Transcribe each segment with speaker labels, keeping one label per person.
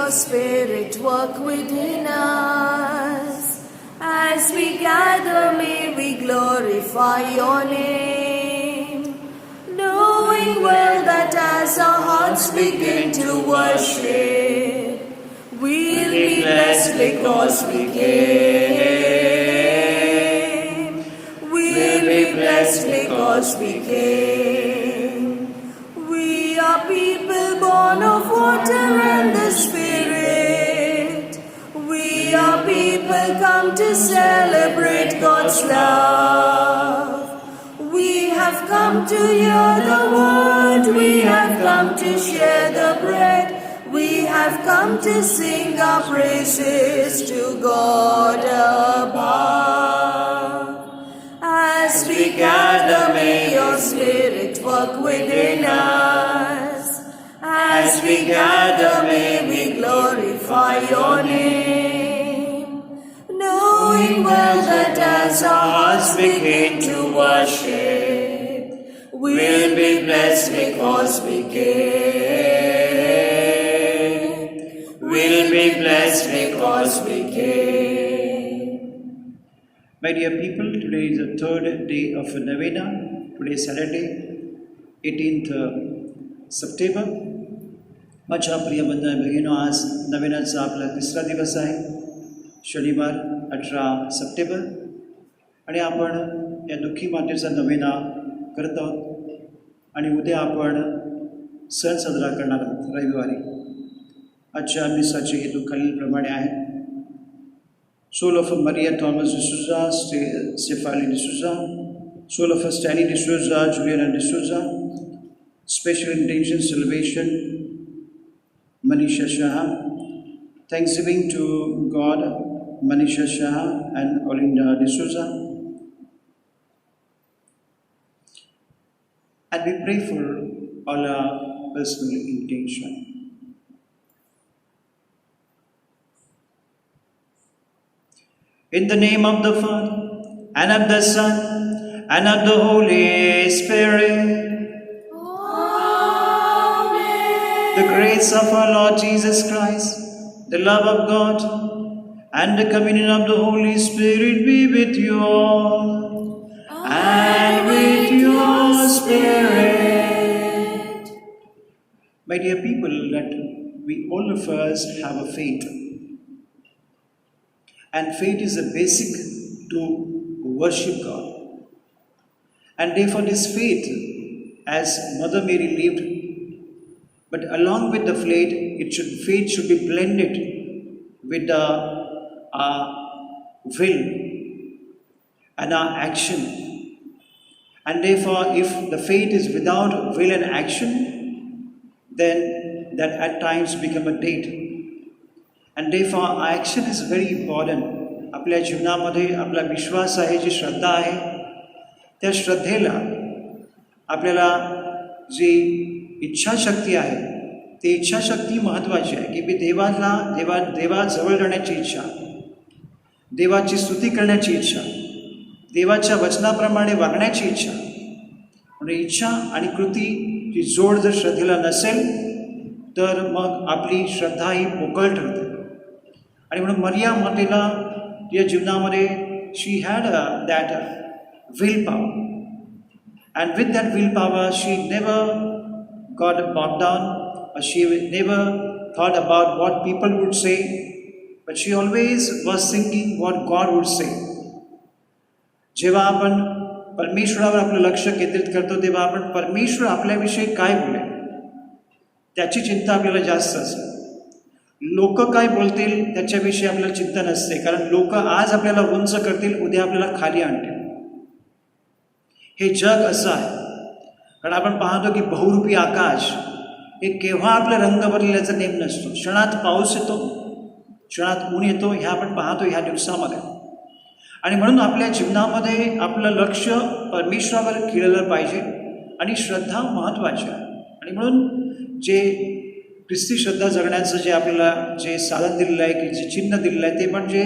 Speaker 1: your Spirit work within us. As we gather, may we glorify your name, knowing well that as our hearts begin to worship, we'll be blessed because we came. We'll be blessed because we came. We are people born of water and the Spirit. We are people come to celebrate God's love. We have come to hear the word. We have come to share the bread. We have come to sing our praises to God above. As we gather, may your Spirit work within us. As we gather, may we glorify your name, knowing well that as our hearts begin to worship, we'll be blessed because we came. We'll be blessed because we came.
Speaker 2: My dear people, today is the third day of Novena. Today is Saturday, 18th September. माझ्या प्रिय बहिणो, आज नवेनाचा आपला तिसरा दिवस आहे, शनिवार 18 September, आणि आपण या दुःखी मातेचा नवेना करत आहोत. आणि उद्या आपण सण साजरा करणार आहोत रविवारी. आजच्या मिसाचे हेतू खालीलप्रमाणे आहे. Soul of Maria Thomas D'Souza, Stefani D'Souza, soul of Stanley D'Souza, Juliana D'Souza, special intention salvation, Manisha Shah, thanksgiving to God, Manisha Shah and Olinda D'Souza. And we pray for all our personal intention. In the name of the Father, and of the Son, and of the Holy Spirit.
Speaker 1: Amen.
Speaker 2: The grace of our Lord Jesus Christ, the love of God, and the communion of the Holy Spirit be with you all, and with your spirit. My dear people, that we all of us have a faith. And faith is a basic to worship God. And therefore this faith, as Mother Mary lived, but along with the faith should be blended with our will and our action. And therefore, if the faith is without will and action, then that at times become a deed. And therefore action is very important. आपल्या जीवनामध्ये आपला विश्वास आहे, जी श्रद्धा आहे, त्या श्रद्धेला आपल्याला जी इच्छाशक्ती आहे, ती इच्छाशक्ती महत्त्वाची आहे. की मी देवाजवळ जाण्याची इच्छा, देवाची स्तुती करण्याची इच्छा, देवाच्या वचनाप्रमाणे वागण्याची इच्छा. म्हणजे इच्छा आणि कृतीची जोड जर श्रद्धेला नसेल तर मग आपली श्रद्धा ही पोकळ ठरते. आणि म्हणून मरिया मातेला या जीवनामध्ये she had that will power, and with that will power she never got bought down, she never thought about what people would say, but she always was thinking what God would say. जेव्हा आपण परमेश्वरावर आपलं लक्ष केंद्रित करतो तेव्हा आपण परमेश्वर आपल्याविषयी काय बोलेल त्याची चिंता आपल्याला जास्त असते. लोक काय बोलतील त्याच्याविषयी आपल्याला चिंता नसते, कारण लोक आज आपल्याला उंच करतील, उद्या आपल्याला खाली आणतील. हे जग असं आहे. कारण आपण पाहतो की बहुरूपी आकाश हे केव्हा आपला रंग बदलल्याचा नेम नसतो. क्षणात पाऊस येतो, क्षणात ऊन येतो, ह्या आपण पाहतो ह्या दिवसामध्ये. आणि म्हणून आपल्या जीवनामध्ये आपलं लक्ष परमेश्वरावर खिळलं पाहिजे आणि श्रद्धा महत्त्वाची आहे. आणि म्हणून जे ख्रिस्ती श्रद्धा जगण्याचं जे आपल्याला जे साधन दिलेलं आहे, की जे चिन्ह दिलेलं आहे, ते म्हणजे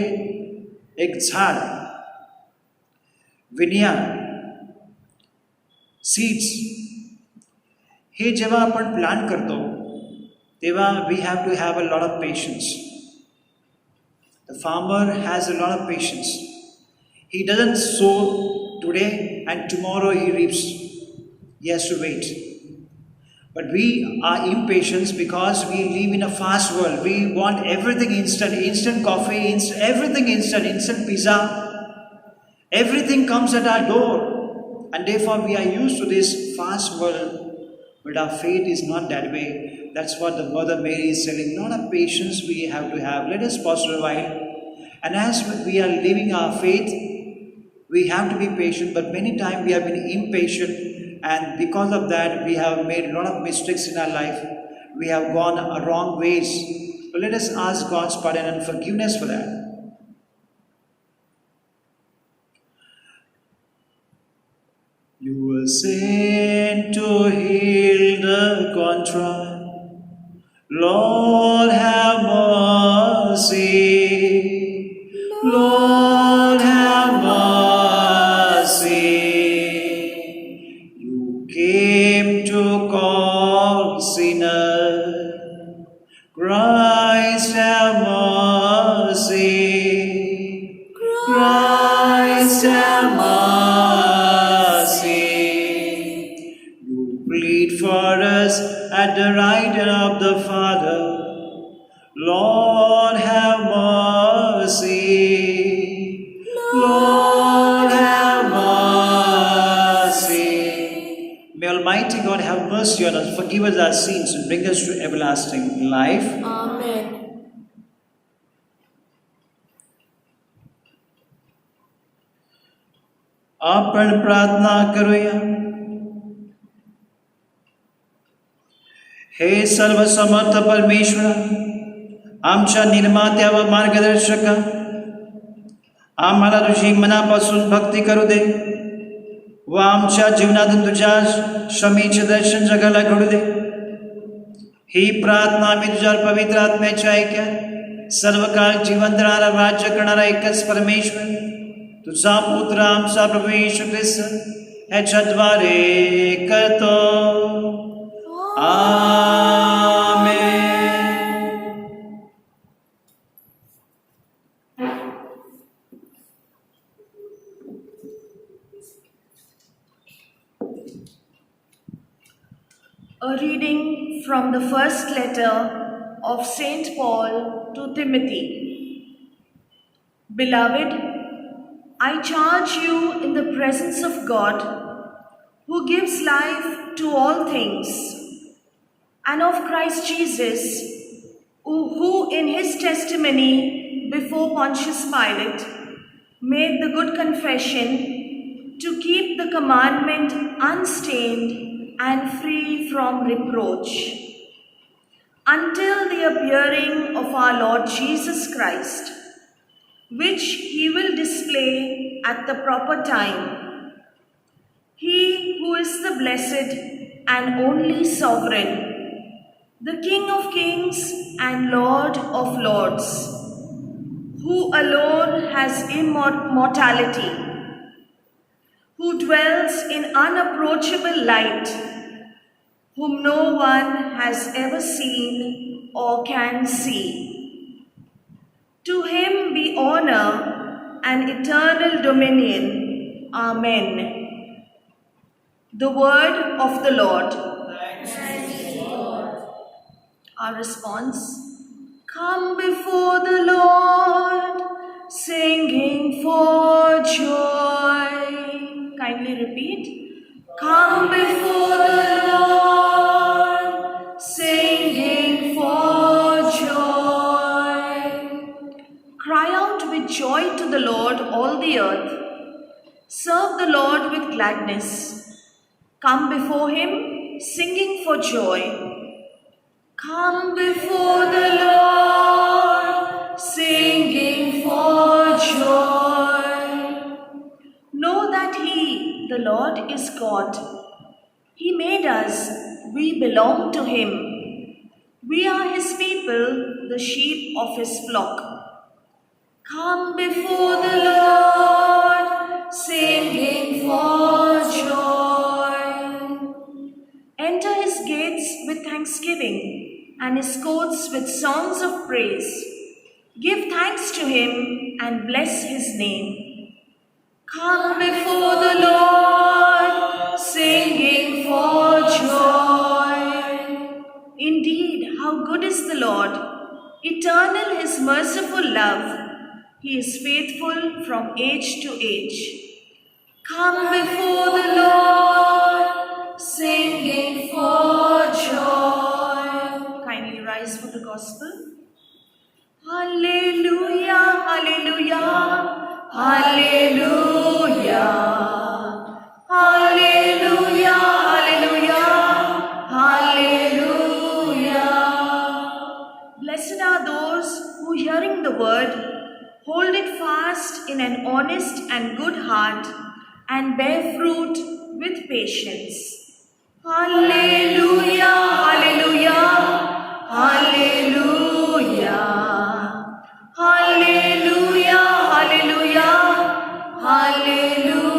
Speaker 2: एक झाड, विनिया, सीड्स. हे जेव्हा आपण प्लांट करतो Deva, we have to have a lot of patience. The farmer has a lot of patience. He doesn't sow today and tomorrow he reaps. He has to wait. But we are impatient because we live in a fast world. We want everything instant, instant coffee, everything instant pizza. Everything comes at our door. And therefore we are used to this fast world. But our faith is not that way. That's what the Mother Mary is telling. A lot of patience we have to have. Let us pause for a while. And as we are living our faith, we have to be patient. But many times we have been impatient. And because of that, we have made a lot of mistakes in our life. We have gone wrong ways. But let us ask God's pardon and forgiveness for that. You were sent to heal the contrite. Lord, have mercy. Lord, have mercy. You came to call sinners. Christ, have mercy. Christ, have mercy. You plead for us at the right hand of the Father. Lord, have mercy. Lord, have mercy. May Almighty God have mercy on us, forgive us our sins, and bring us to everlasting life.
Speaker 1: Amen.
Speaker 2: आपण प्रार्थना करूया. हे सर्वसमर्थ परमेश्वरा, आमच्या निर्मात्या व मार्गदर्शका, आम्हाला तुझी मनापासून भक्ती करू दे व आमच्या जीवनातून तुझ्या क्षमेचे दर्शन जगाला घडू दे. ही प्रार्थना आम्ही तुझ्या पवित्र आत्म्याच्या ऐक्यात सर्व काळ जिवंत राहणारा, राज्य करणारा एकच परमेश्वर, तुझा पुत्र आमचा प्रभू येशू ख्रिस्त ह्याच्याद्वारे करतो. Amen.
Speaker 1: A reading from the first letter of Saint Paul to Timothy. Beloved, I charge you in the presence of God, who gives life to all things, and of Christ Jesus, who in his testimony before Pontius Pilate made the good confession to keep the commandment unstained and free from reproach, until the appearing of our Lord Jesus Christ, which he will display at the proper time. He who is the blessed and only sovereign, the King of kings and Lord of lords, who alone has immortality, who dwells in unapproachable light, whom no one has ever seen or can see. To him be honor and eternal dominion. Amen. The word of the Lord. Our response: come before the Lord, singing for joy. Kindly repeat. Come before the Lord, singing for joy. Cry out with joy to the Lord, all the earth. Serve the Lord with gladness. Come before him, singing for joy. Come before the Lord, singing for joy. Know that he, the Lord, is God. He made us, we belong to him. We are his people, the sheep of his flock. Come before the Lord, singing for joy. Enter his gates with thanksgiving and his courts with songs of praise. Give thanks to him and bless his name. Come before the Lord, singing for joy. Indeed, how good is the Lord! Eternal his merciful love. He is faithful from age to age. Come before the Lord, singing for joy. Kindly rise for the gospel. Hallelujah, hallelujah, hallelujah. Hallelujah, hallelujah, hallelujah. Blessed are those who, hearing the word, hold it fast in an honest and good heart and bear fruit with patience. Hallelujah, hallelujah, hallelujah. Hallelujah, hallelujah, hallelujah.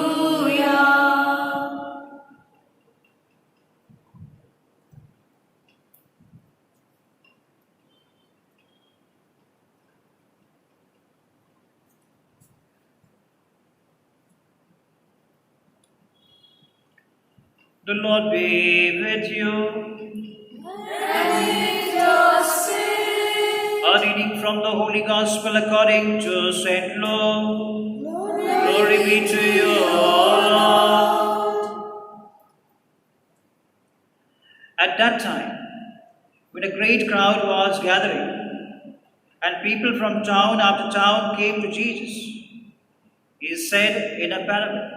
Speaker 2: The Lord be with you.
Speaker 1: And with your spirit.
Speaker 2: A reading from the Holy Gospel according to St. Luke. Glory be to you, O Lord. At that time, when a great crowd was gathering, and people from town after town came to Jesus, he said in a parable,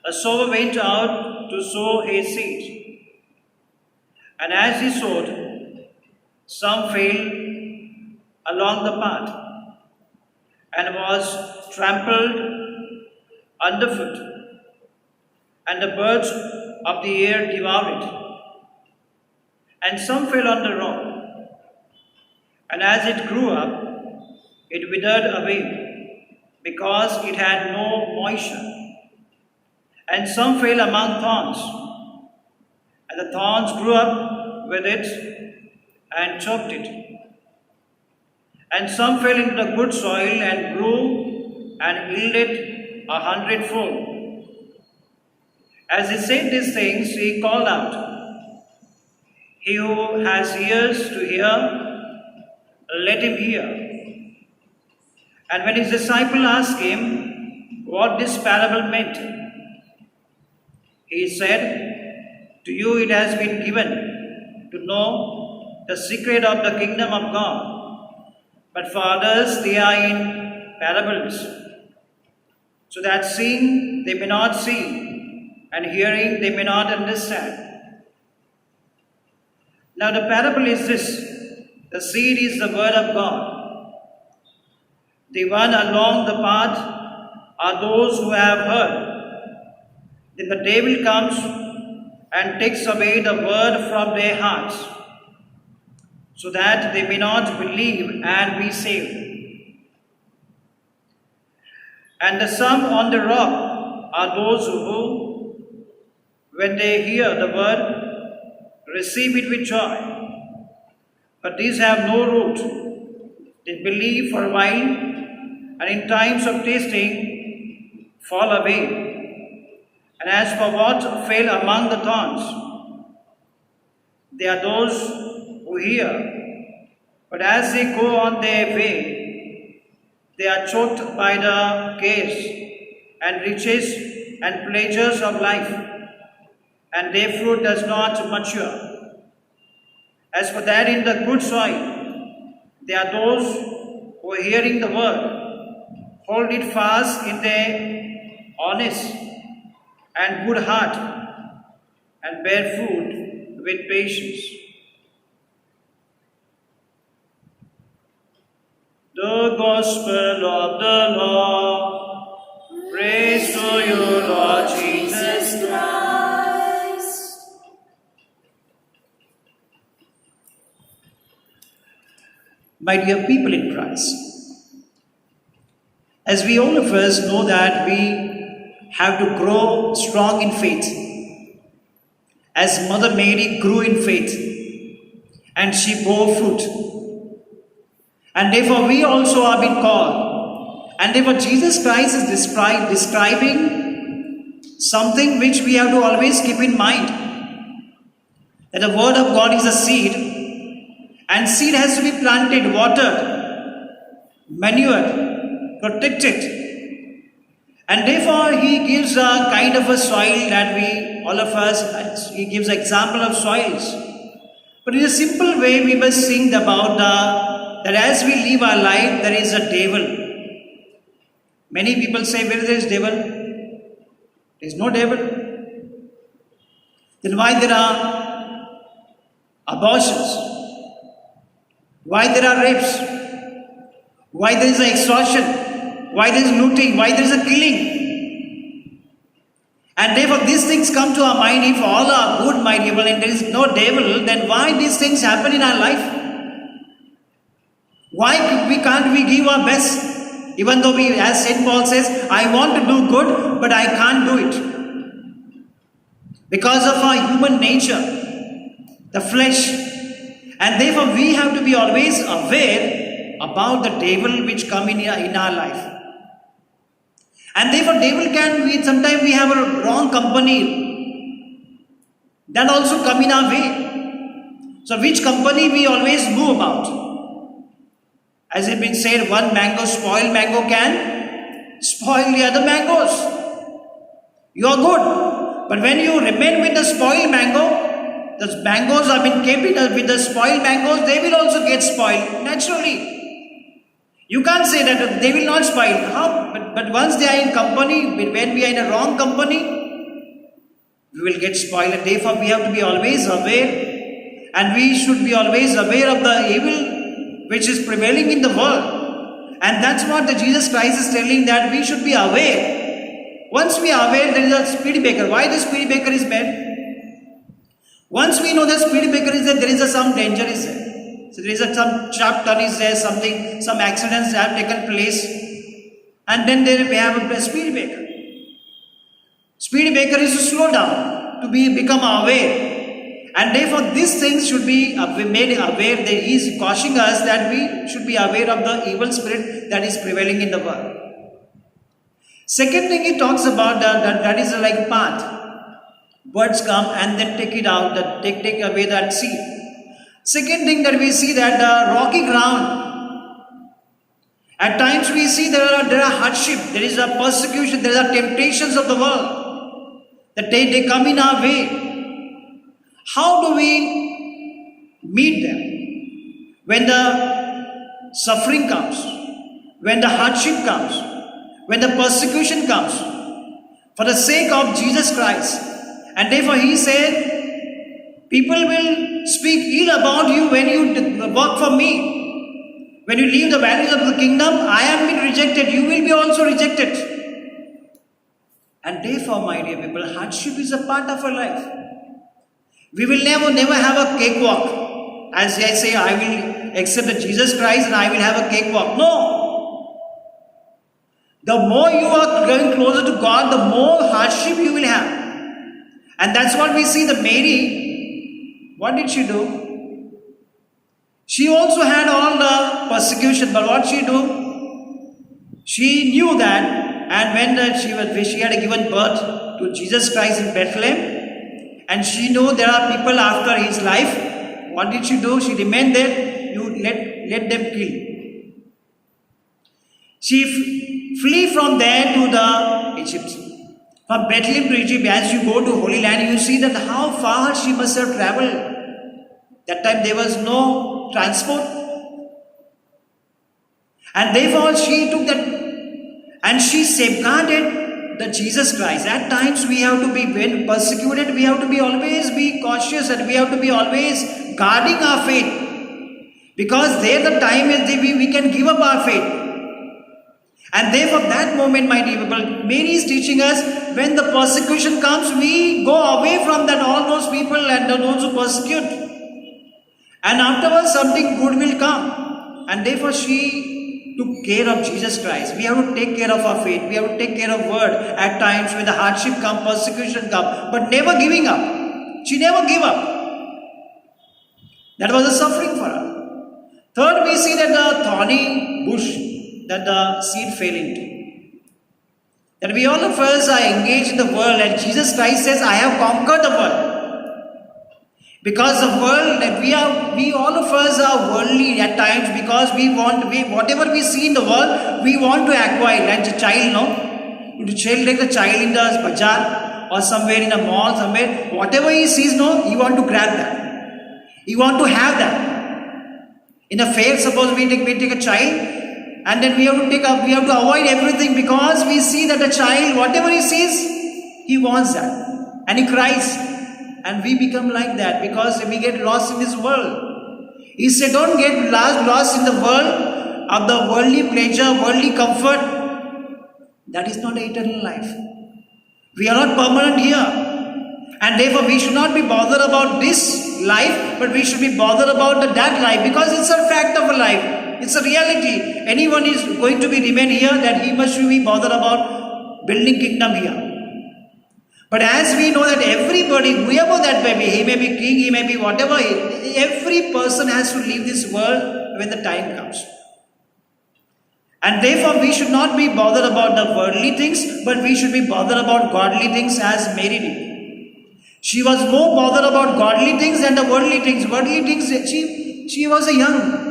Speaker 2: a sower went out to sow his seed. And as he sowed, some fell along the path and was trampled underfoot, and the birds of the air devoured it. And some fell on the rock, and as it grew up, it withered away, because it had no moisture. And some fell among thorns, and the thorns grew up with it and choked it. And some fell into the good soil and grew and yielded 100-fold. As he said these things, he called out, "He who has ears to hear, let him hear." And when his disciple asked him what this parable meant, he said, "To you it has been given to know the secret of the kingdom of God, but for others they are in parables, so that seeing they may not see, and hearing they may not understand." Now the parable is this: the seed is the word of God. The one along the path are those who have heard. Then the devil comes and takes away the word from their hearts, so that they may not believe and be saved. And the some on the rock are those who, when they hear the word, receive it with joy. But these have no root. They believe for a while, and in times of tasting, fall away. And as for what fell among the thorns, they are those who hear, but as they go on their way, they are choked by the cares and riches and pleasures of life, and their fruit does not mature. As for that in the good soil, they are those who, hearing the word, hold it fast in their honest and good heart, and bear fruit with patience. The Gospel of the Lord. Praise to you, Lord Jesus
Speaker 1: Christ.
Speaker 2: My dear people in Christ, as we all of us know that we have to grow strong in faith, as Mother Mary grew in faith, and she bore fruit. And therefore we also are being called. And therefore Jesus Christ is describing something which we have to always keep in mind. That the word of God is a seed, and seed has to be planted, watered, manured, protected. And therefore he gives a kind of a soil that all of us, he gives an example of soils. But in a simple way we must think about that as we live our life there is a devil. Many people say, where there is devil? There is no devil. Then why there are abortions? Why there are rapes? Why there is extortion? Why there is looting? Why there is a killing? And therefore these things come to our mind. If all are good, my people, and there is no devil, then why these things happen in our life? Why can't we give our best? Even though as St. Paul says, I want to do good, but I can't do it. Because of our human nature, the flesh. And therefore we have to be always aware about the devil which come in our life. And therefore sometimes we have a wrong company that also come in our way. So which company we always move about? As it been said, one spoiled mango can spoil the other mangoes. You are good. But when you remain with the spoiled mango, the mangoes have been kept with the spoiled mangoes, they will also get spoiled naturally. You can't say that they will not spoil. How? But once they are in company, when we are in a wrong company, we will get spoiled. And therefore we have to be always aware, and we should be always aware of the evil which is prevailing in the world. And that's what the Jesus Christ is telling, that we should be aware. Once we are aware, there is a speed breaker. Why the speed breaker is made? Once we know the speed breaker is there is some danger is there. So there is some sharp turn is there, some accidents have taken place. And then we have a speed breaker. Speed breaker is to slow down, to become aware. And therefore these things should be made aware. That he is cautioning us that we should be aware of the evil spirit that is prevailing in the world. Second thing he talks about that is like path. Birds come and then take it out, take away that seed. Second thing that we see that the rocky ground. At times we see there are hardship, there is a persecution, there are temptations of the world. That they come in our way. How do we meet them? When the suffering comes, when the hardship comes, when the persecution comes, for the sake of Jesus Christ. And therefore he said, people will speak ill about you when you work for me. When you leave the values of the kingdom, I am being rejected, you will be also rejected. And therefore, my dear people, hardship is a part of our life. We will never have a cakewalk. As I say, I will accept the Jesus Christ and I will have a cakewalk. No. The more you are going closer to God, the more hardship you will have. And that's what we see that Mary, what did she do? She also had all the persecution, but what she do? She knew that, and when she had given birth to Jesus Christ in Bethlehem, and she knew there are people after his life, what did she do? She remained there, you let them kill. She flee from there to the Egypt. From Bethlehem to Egypt, as you go to Holy Land, you see that how far she must have traveled. That time there was no transport. And therefore she took that and she safeguarded the Jesus Christ. At times we have to be, when persecuted, we have to be always be cautious, and we have to be always guarding our faith. Because there the time is we can give up our faith. And therefore that moment, my dear people, Mary is teaching us, when the persecution comes, we go away from that all those people and those who persecute. And afterwards something good will come. And therefore she took care of Jesus Christ. We have to take care of our faith. We have to take care of word. At times when the hardship comes, persecution comes, but never giving up. She never gave up. That was a suffering for her. Third, we see that the thorny bush that the seed fell into. That we all of us are engaged in the world, and Jesus Christ says, I have conquered the world. Because the world that we all of us are worldly at times, because whatever we see in the world, we want to acquire. Like a child, no? To child, like the child in the bazaar or somewhere in a mall, somewhere, whatever he sees, no, he want to grab that. He want to have that. In a fair, suppose we take a child, and then we have to avoid everything, because we see that the child, whatever he sees, he wants that, and he cries, and we become like that because we get lost in this world. He said, don't get lost in the world of the worldly pleasure, worldly comfort. That is not eternal life. We are not permanent here, and therefore we should not be bothered about this life, but we should be bothered about that life, because it's a fact of a life. It's a reality. Anyone is going to be remain here, that he must be bothered about building kingdom here. But as we know that everybody, whoever that may be, he may be king, he may be whatever, every person has to leave this world when the time comes. And therefore we should not be bothered about the worldly things, but we should be bothered about godly things, as Mary did. She was more bothered about godly things than the worldly things. Worldly things, she was a young.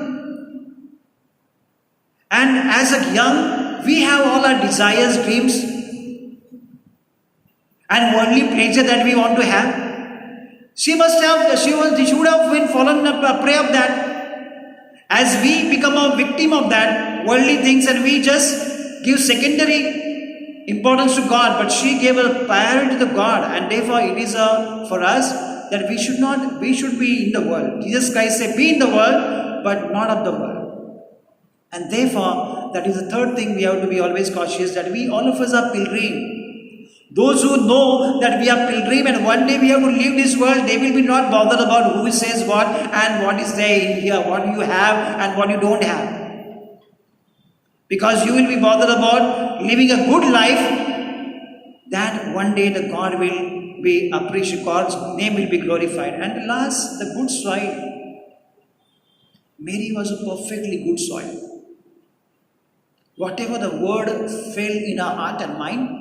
Speaker 2: And as a young, we have all our desires, dreams, and worldly pleasure that we want to have. She should have been fallen a prey of that. As we become a victim of that worldly things, and we just give secondary importance to God, but she gave a priority to God, and therefore it is for us that we should be in the world. Jesus Christ said, be in the world, but not of the world. And therefore, that is the third thing we have to be always cautious, that we all of us are pilgrim. Those who know that we are pilgrim and one day we have to leave this world, they will be not bothered about who says what and what is there in here, what you have and what you don't have. Because you will be bothered about living a good life, that one day the God will be appreciated, God's name will be glorified. And last, the good soil. Mary was a perfectly good soil. Whatever the word fell in her heart and mind,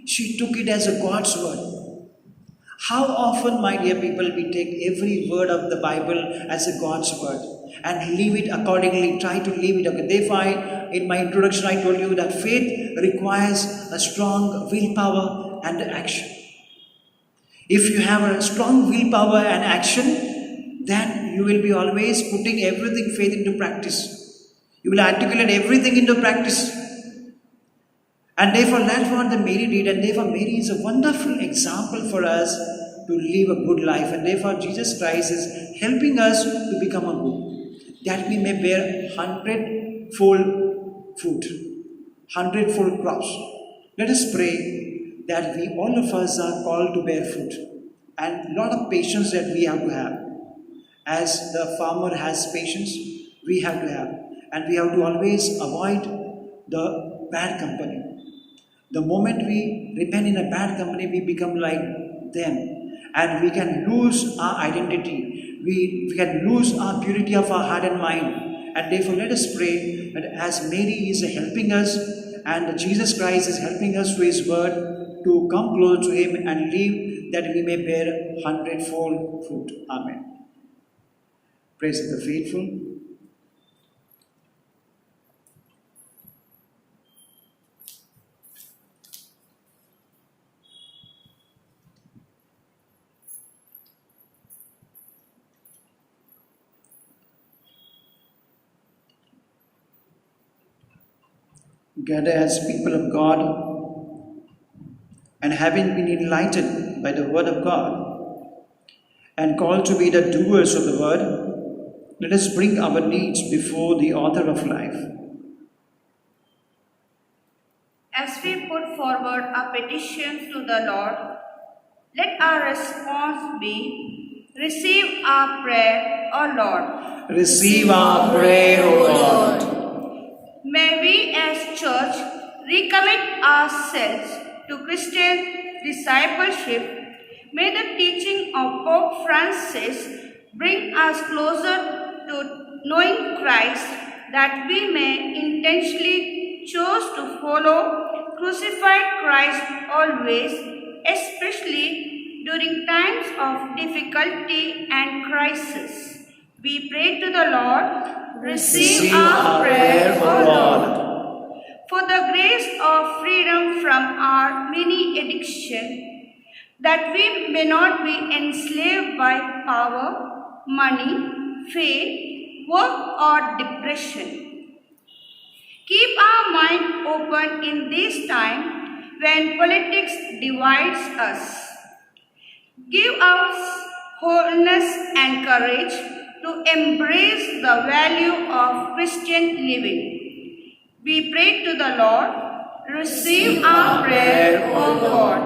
Speaker 2: she took it as a God's word. How often, my dear people, we take every word of the Bible as a God's word and live it accordingly, try to live it. Okay. Therefore, in my introduction, I told you that faith requires a strong willpower and action. If you have a strong willpower and action, then you will be always putting everything faith into practice. You will articulate everything into practice. And therefore, that's what the Mary did. And therefore, Mary is a wonderful example for us to live a good life. And therefore, Jesus Christ is helping us to become a good, that we may bear 100-fold fruit, 100-fold crops. Let us pray that we, all of us, are called to bear fruit. And a lot of patience that we have to have. As the farmer has patience, we have to have. And we have to always avoid the bad company. The moment we remain in a bad company, we become like them. And we can lose our identity. We can lose our purity of our heart and mind. And therefore, let us pray that as Mary is helping us, and Jesus Christ is helping us through His word, to come close to Him and live, that we may bear 100-fold fruit. Amen. Praise the faithful. Gather as people of God, and having been enlightened by the word of God, and called to be the doers of the word, let us bring our needs before the author of life.
Speaker 3: As we put forward our petitions to the Lord, let our response be, receive our prayer, O Lord.
Speaker 2: Receive our prayer, O Lord.
Speaker 3: May we as church recommit ourselves to Christian discipleship. May the teaching of Pope Francis Bring us closer to knowing Christ, that we may intentionally choose to follow crucified Christ always, especially during times of difficulty and crisis. We pray to the Lord. Receive our prayer, O Lord. For the grace of freedom from our many addictions, that we may not be enslaved by power, money, fame, work, or depression. Keep our mind open in this time when politics divides us. Give us wholeness and courage to embrace the value of Christian living. We pray to the Lord. Receive our prayer, O God.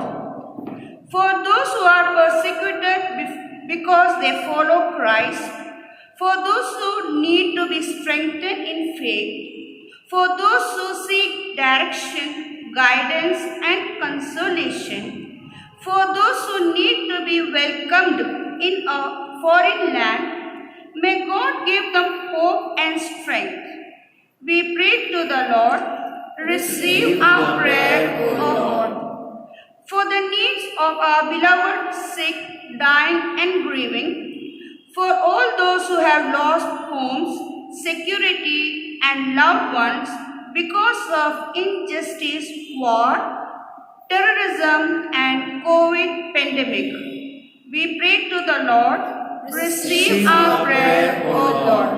Speaker 3: For those who are persecuted because they follow Christ, for those who need to be strengthened in faith, for those who seek direction, guidance, and consolation, for those who need to be welcomed in a foreign land, may God give them hope and strength. We pray to the Lord. Receive our prayer, O Lord. For the needs of our beloved sick, dying, and grieving, for all those who have lost homes, security, and loved ones because of injustice, war, terrorism, and COVID pandemic. We pray to the Lord. Receive our prayer, O Lord.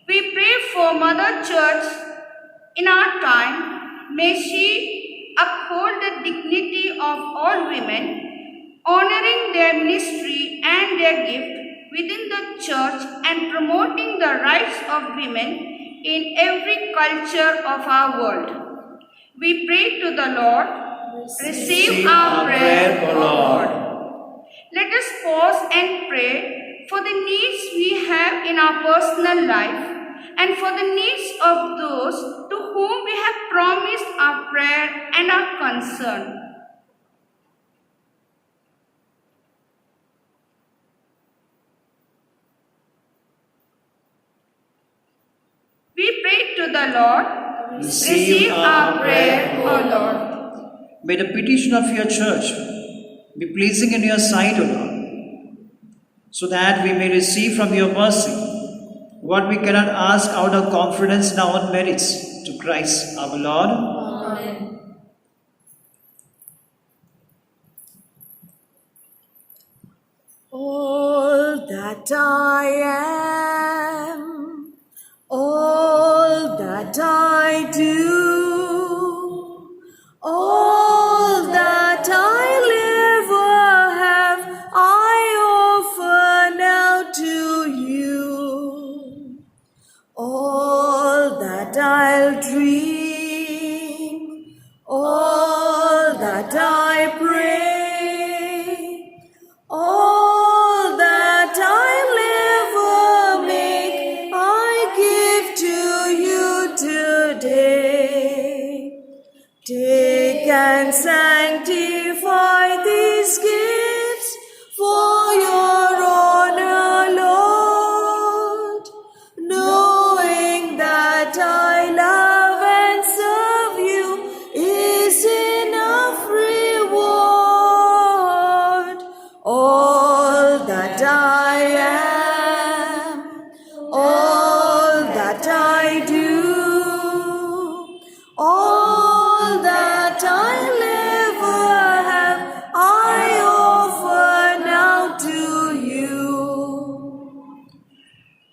Speaker 3: We pray for Mother Church in our time. May she uphold the dignity of all women, honoring their ministry and their gift within the church and promoting the rights of women in every culture of our world. We pray to the Lord. Receive our prayer, O Lord. Let us pause and pray for the needs we have in our personal life and for the needs of those to whom we have promised our prayer and our concern. We pray to the Lord. Receive our prayer, O Lord.
Speaker 2: May the petition of your church be pleasing in your sight, O Lord, so that we may receive from your mercy what we cannot ask out of confidence in our own merits, to Christ our Lord.
Speaker 1: Amen. All that I am, all that I do, all that I live or have, I offer now to you. All that I'll dream, all that I pray, all that I live or make, I give to you today. Take and sanctify these gifts for your honor, Lord, knowing that I love and serve you is enough reward. All that I am, all that I do, all that I live or have, I offer now to you.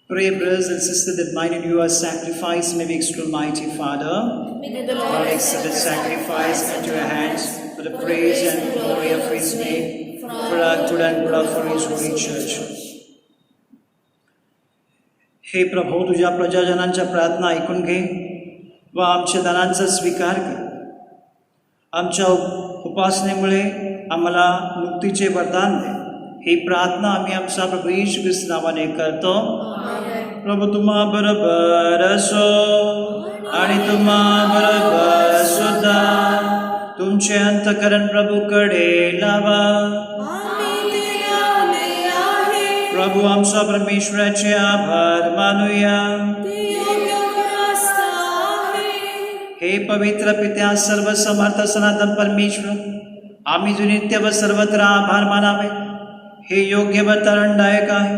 Speaker 2: Pray, brothers and sisters, that mine and your sacrifice may be acceptable, mighty Father.
Speaker 1: May the
Speaker 2: Lord accept the sacrifice at your hands for the praise and glory of his name, for our good and good for his holy church. हे प्रभो, तुझ्या प्रजाजनांच्या प्रार्थना ऐकून घे व आमच्या दानांचा स्वीकार कर. आमच्या उपासनेमुळे आम्हाला मुक्तीचे वरदान दे. ही प्रार्थना आम्ही आमच्या प्रभू येशू ख्रिस्त नावाने करतो. प्रभू तुम्हा बरोबर असो आणि तुम्हा बरोबर सुद्धा तुमचे अंतःकरण प्रभूकडे लावा. प्रभू आमच्या परमेश्वराचे आभार मानूया.
Speaker 1: ते योग्य ग्रस्त आहे.
Speaker 2: हे पवित्र पित्या सर्व समर्थ सनातन परमेश्वर, आम्ही जो नित्य व सर्वत्र आभार मानावे हे योग्य व तारणदायक आहे.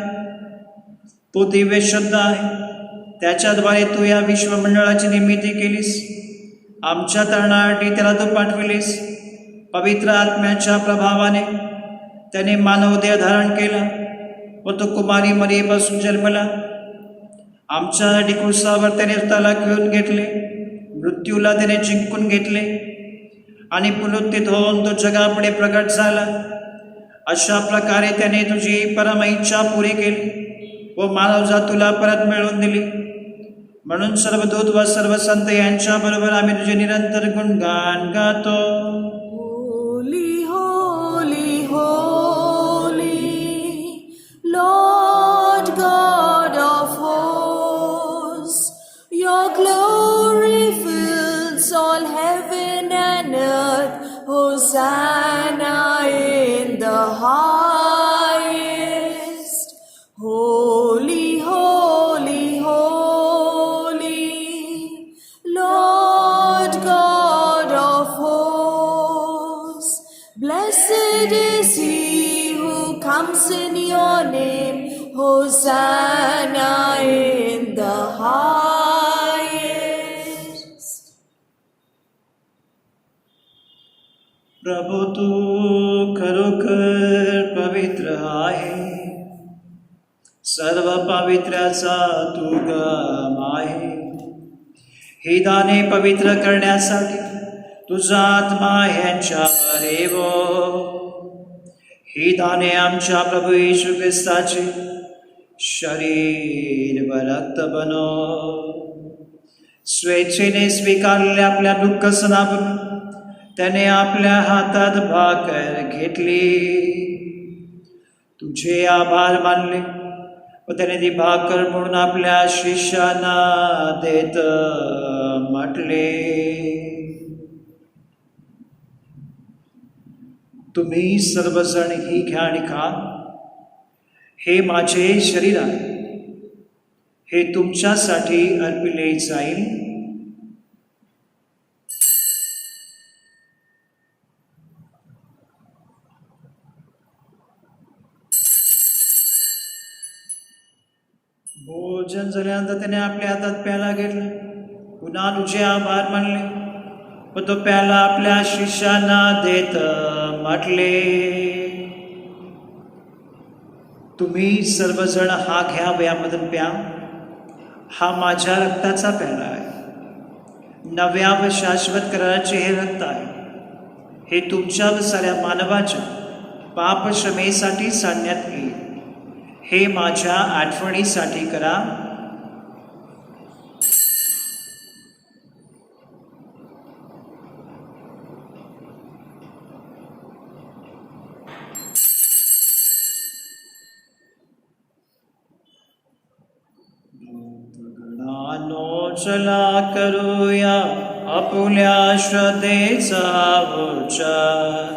Speaker 2: तो दिव्य शब्द आहे, त्याच्याद्वारे तू या विश्वमंडळाची निर्मिती केलीस. आमच्या तरणासाठी त्याला तू पाठविलीस. पवित्र आत्म्याच्या प्रभावाने त्याने मानवदेह धारण केला व तो कुमारी मरियेपासून जन्मला. आमच्यासाठी क्रूसावर त्याने स्वतःला घेऊन घेतले, मृत्यूला त्याने जिंकून घेतले आणि पुनरुत्थित होऊन तो जगापुढे प्रकट झाला. अशा प्रकारे त्याने तुझी परम इच्छा पुरी केली व मानवजातीला परत मिळवून दिली. म्हणून सर्व दूत व सर्व संत यांच्या बरोबर आम्ही तुझे निरंतर गुणगान गातो.
Speaker 1: Holy, holy, holy, Lord God of hosts, your glory fills all heaven and earth. Hosanna in the highest. Holy, holy, holy, Lord God of hosts. Blessed is he who comes in your name. Hosanna in the highest.
Speaker 2: प्रभू तू खरोखर पवित्र आहे. सर्व पवित्राचा तू गम आहे. ही दाने पवित्र करण्यासाठी तुझा आत्मा यांच्यावर येवो. ही दाने आमच्या प्रभू येशू ख्रिस्ताचे शरीर व रक्त बनो. स्वेच्छेने स्वीकारलेल्या आपल्या दुःख सणावर त्याने आपल्या हातात भाकर घेतली, तुझे आभार मानले व त्याने ती भाकर म्हणून आपल्या शिष्यांना देत म्हटले, तुम्ही सर्वजण ही घ्या आणि खा. हे माझे शरीर आहे, हे तुमच्यासाठी अर्पिले जाईल. भोजन झाल्यानंतर त्याने आपल्या हातात प्याला घेतला, पुन्हा तुझे आभार मानले व तो प्याला आपल्या शिष्यांना देत म्हटले, तुम्ही सर्वजण हा घ्या व यामधून प्या. हा माझ्या रक्ताचा प्याला आहे, नव्या व शाश्वत कराराचे हे रक्त आहे. हे तुमच्या व साऱ्या मानवाच्या पाप क्षमेसाठी सांडण्यात येईल. हे माझ्या आठवणीसाठी करा. गणानो चला करूया आपुल्या श्रद्धेचा उच्चार.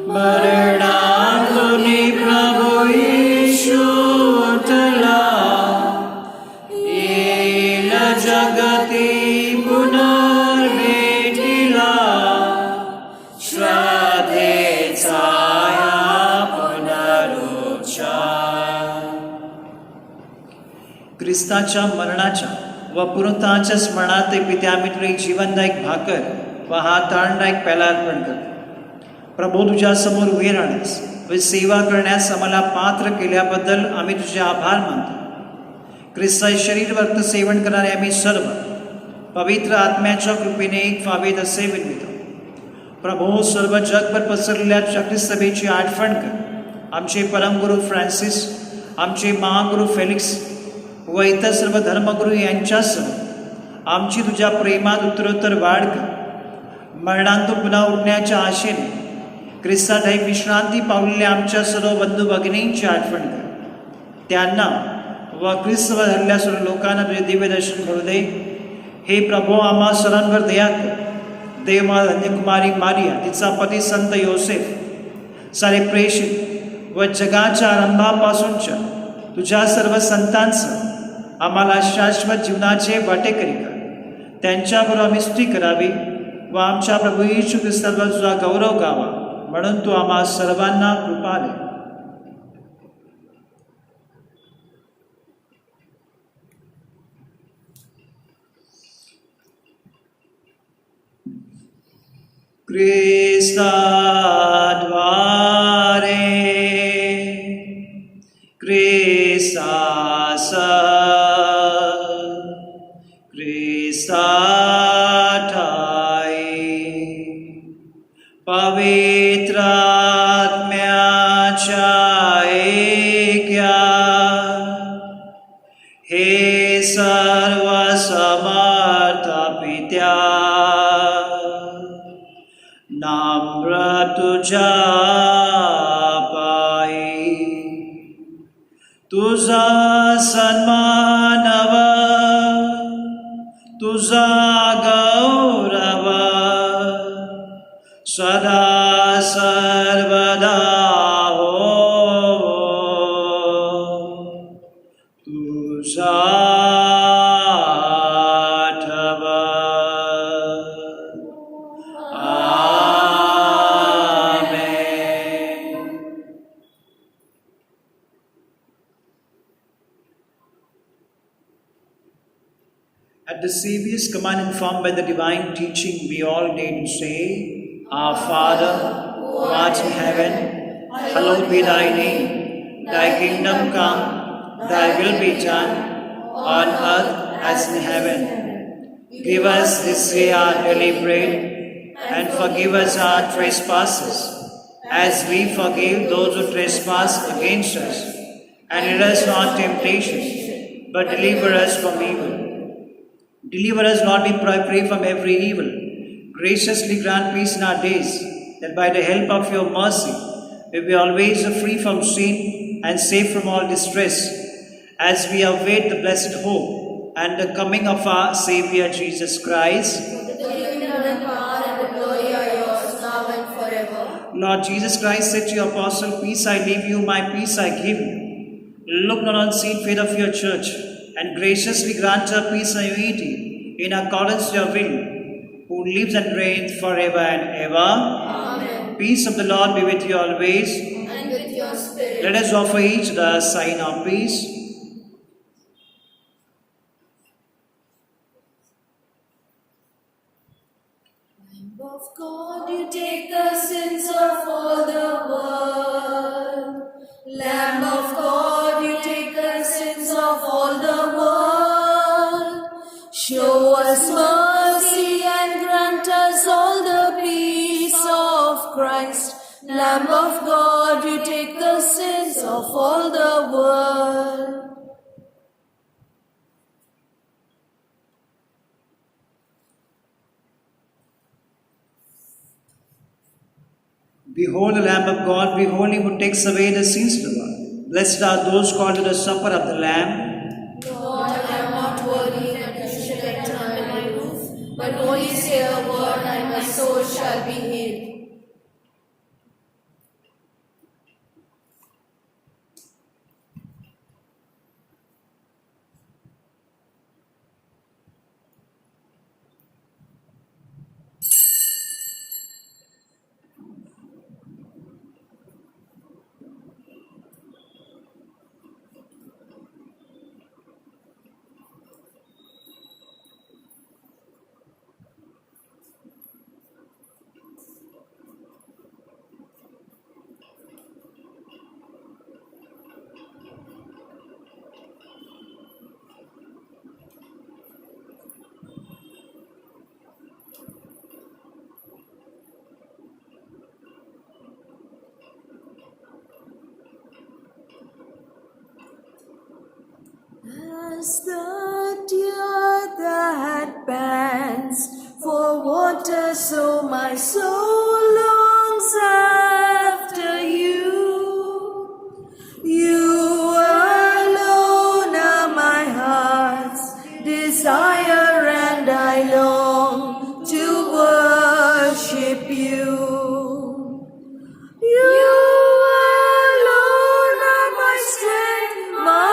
Speaker 2: मरणातून प्रभू येशू उठला, येईल जगती पुनर्भेटीला. श्रद्धेचा पुनरुच्चार. ख्रिस्ताच्या मरणाच्या व पुनरुत्थानाच्या स्मरणार्थ पित्या आम्ही तुला एक जीवनदायक भाकर व हा तारणदायक प्याला अर्पण करतो. प्रभू तुझ्या समोर उभे राहण्यास व सेवा करण्यास आम्हाला पात्र केल्याबद्दल आम्ही तुझे आभार मानतो. ख्रिस्ताचे शरीर रक्त सेवन करणारे आम्ही सर्व पवित्र आत्म्याच्या कृपेने एक व्हावेत असे विनवितो. प्रभू सर्व जगभर पसरलेल्या ख्रिस्त सभेची आठवण कर. आमचे परमगुरू फ्रान्सिस, आमचे महागुरू फेलिक्स व इतर सर्व धर्मगुरू यांच्यासह आमची तुझ्या प्रेमात उत्तरोत्तर वाढ कर. मरणांतून पुन्हा उठण्याच्या आशेने ख्रिस्ताठाई विश्रांती पावलेल्या आमच्या सर्व बंधू भगिनींची आठवण कर. त्यांना व ख्रिस्त धरलेल्या सर्व लोकांना तुझे दिव्य दर्शन करू दे. हे प्रभू आम्हा सर्वांवर दया कर. देवमा धन्यकुमारी मारिया, तिचा पती संत योसेफ, सारे प्रेषित व जगाच्या आरंभापासूनच्या तुझ्या सर्व संतांसह आम्हाला शाश्वत जीवनाचे वाटेकरी कर. त्यांच्याबरोबर आम्ही स्तुती करावी व आमच्या प्रभू येशू ख्रिस्तावर तुझा गौरव गावा, म्हणून तू आम्हा सर्वांना कृपा दे. Christadvare, Christasa, Christatai, Pavitratmyacha ekya, He sarva samartha pitya, Namra tuja pai, tuza sanmanava, tuza gaurava, sada sarvada ho, tuza At the Saviour's command, informed by the divine teaching, we all dare to say, Our Father, who art in heaven, hallowed be thy name. Thy kingdom come, thy will be done, on earth as in heaven. Give us this day our daily bread, and forgive us our trespasses, as we forgive those who trespass against us. And lead us not into temptation, but deliver us from evil. Deliver us, Lord, we pray, from every evil. Graciously grant peace in our days, that by the help of your mercy, we be always free from sin and safe from all distress, as we await the blessed hope and the coming of our Saviour Jesus Christ.
Speaker 1: The kingdom and power and the glory are yours, now and forever.
Speaker 2: Lord Jesus Christ said to your apostle, Peace I leave you, my peace I give you. Look not on the unseen faith of your church, and graciously grant her peace and unity in accordance to your will, who lives and reigns forever and ever.
Speaker 1: Amen.
Speaker 2: Peace of the Lord be with you always.
Speaker 1: And with your spirit.
Speaker 2: Let us offer each the sign of peace.
Speaker 1: Lamb of God, you take the sins of all the world. Lamb of God, you take the sins of all the world. Show us mercy and grant us all the peace of Christ. Lamb of God, you take the sins of all the world.
Speaker 2: Behold the Lamb of God, behold him who takes away the sins of the world. Blessed are those called to the supper of the Lamb.
Speaker 1: Lord, I am not worthy that you should enter under my roof, but only say a word and my soul shall be healed. As the deer that pants for water, so my soul longs after you. You alone are my heart's desire, and I long to worship you. You alone are my strength, my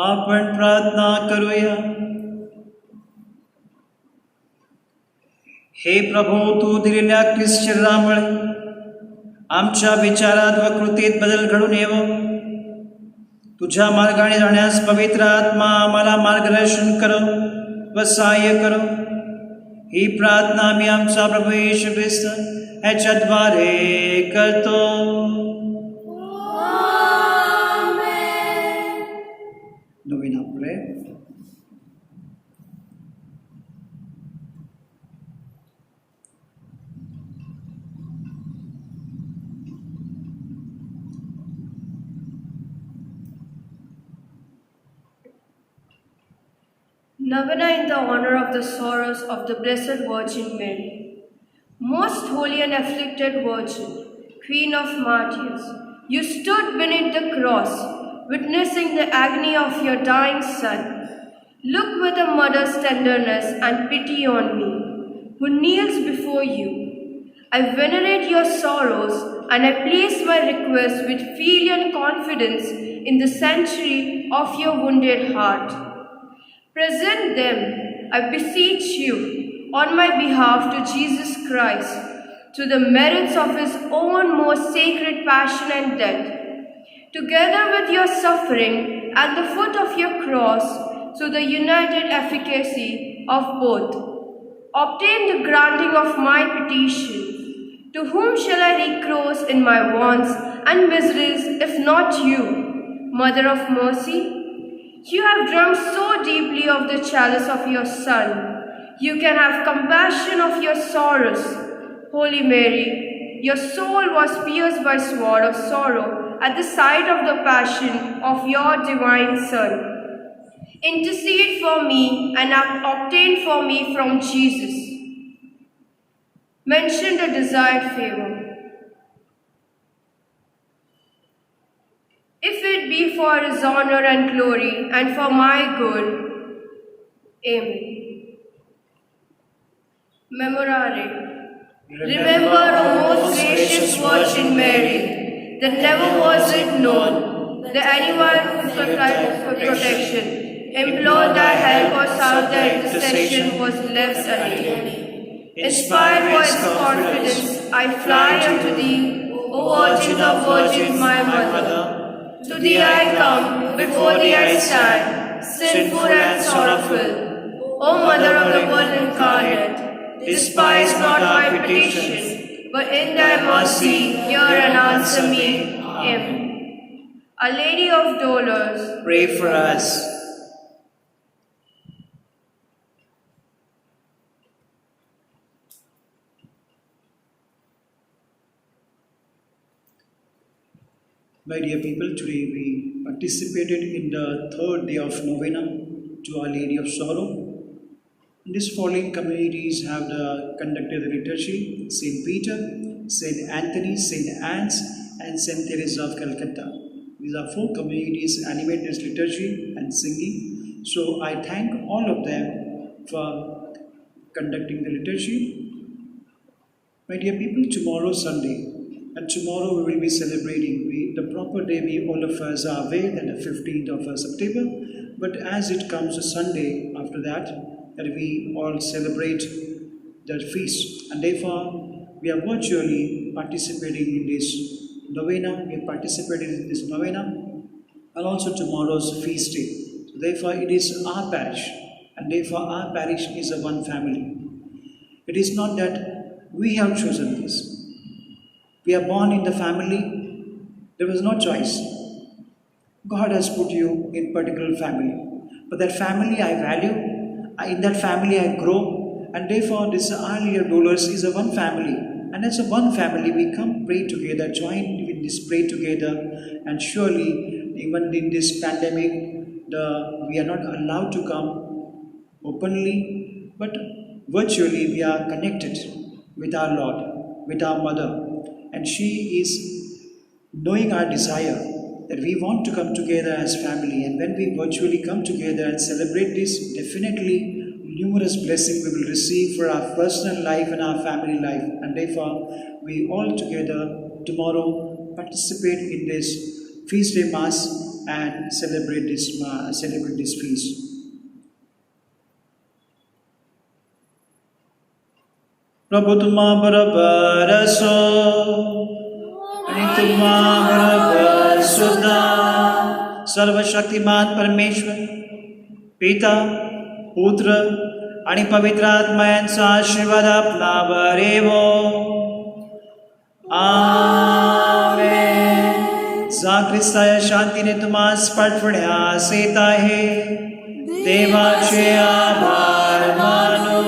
Speaker 2: आपण प्रार्थना करूया. हे प्रभू, तू दिलेल्या ख्रिस्त शरीरामुळे आमच्या विचारात व कृतीत बदल घडून येवो. तुझ्या मार्गाने जाण्यास पवित्र आत्मा आम्हाला मार्गदर्शन करो व सहाय्य करो. ही प्रार्थना आम्ही आमचा प्रभू येशू ख्रिस्त ह्याच्याद्वारे करतो. नवीन आपले
Speaker 4: Novena in the honor of the sorrows of the Blessed Virgin Mary. Most holy and afflicted Virgin, Queen of Martyrs, you stood beneath the cross, witnessing the agony of your dying Son. Look with a mother's tenderness and pity on me, who kneels before you. I venerate your sorrows, and I place my request with filial confidence in the sanctuary of your wounded heart. Present them, I beseech you, on my behalf to Jesus Christ, to the merits of his own most sacred passion and death. Together with your suffering at the foot of your cross, through the united efficacy of both, obtain the granting of my petition. To whom shall I recourse in my wants and miseries, if not you, Mother of Mercy? You have drunk so deeply of the chalice of your Son. You can have compassion of your sorrows. Holy Mary, your soul was pierced by sword of sorrow at the sight of the passion of your divine Son. Intercede for me and obtain for me from Jesus. Mention the desired favor. If it be for his honor and glory and for my good. Amen. Memorare. Remember, O most gracious Virgin Mary, that never was it known that anyone for protection implored thy help or sought thy intercession was left unaided. Inspired by its confidence, I fly unto thee, O Virgin of Virgins, my Mother. To thee I come, before thee I stand, sinful and sorrowful. O Mother of the Word incarnate, despise not my petition, but in thy mercy hear and answer me. Amen. Our Lady of Dolors,
Speaker 2: pray for us. My dear people, today we participated in the third day of novena to Our Lady of Sorrow. These following communities have conducted the liturgy: Saint Peter, Saint Anthony, Saint Anne's, and Saint Teresa of Calcutta. These are 4 communities animate this liturgy and singing. So I thank all of them for conducting the liturgy. My dear people, tomorrow Sunday, and tomorrow we will be celebrating the proper day. We all of us are aware that the 15th of September, but as it comes a Sunday after that we all celebrate the feast, and therefore we are virtually participating in this novena. We are participating in this novena and also tomorrow's feast day. So therefore it is our parish, and therefore our parish is a one family. It is not that we have chosen this. We are born in the family. There was no choice. God has put you in particular family. But that family I value. In that family I grow. And therefore this Our Lady of Dolors is a one family. And as a one family we come pray together, join in this pray together. And surely even in this pandemic we are not allowed to come openly. But virtually we are connected with our Lord, with our Mother. And she is knowing our desire that we want to come together as family. And when we virtually come together and celebrate this, definitely numerous blessings we will receive for our personal life and our family life. And therefore, we all together tomorrow participate in this feast day mass and celebrate this feast. प्रभु तुम्हा बरोबर असो आणि तुम्हा बरोबर सुद्धा सर्वशक्तिमान परमेश्वर पिता पुत्र आणि पवित्र आत्मा यांचा आशीर्वाद आपणावर येवो. आमेन. जा ख्रिस्ताया शांतीने तुम्हास पाठवण्यास येत आहे. देवाचे आभार मानो.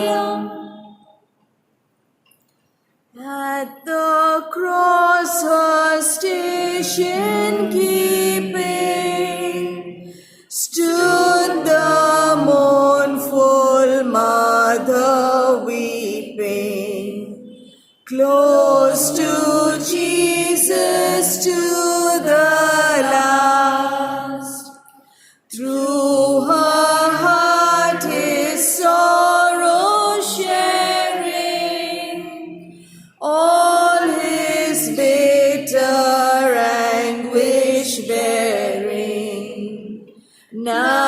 Speaker 1: At the cross her station keeping stood the mournful mother weeping, close to Jesus to the last. Through her heart his sorrow sharing, all his bitter anguish bearing. Now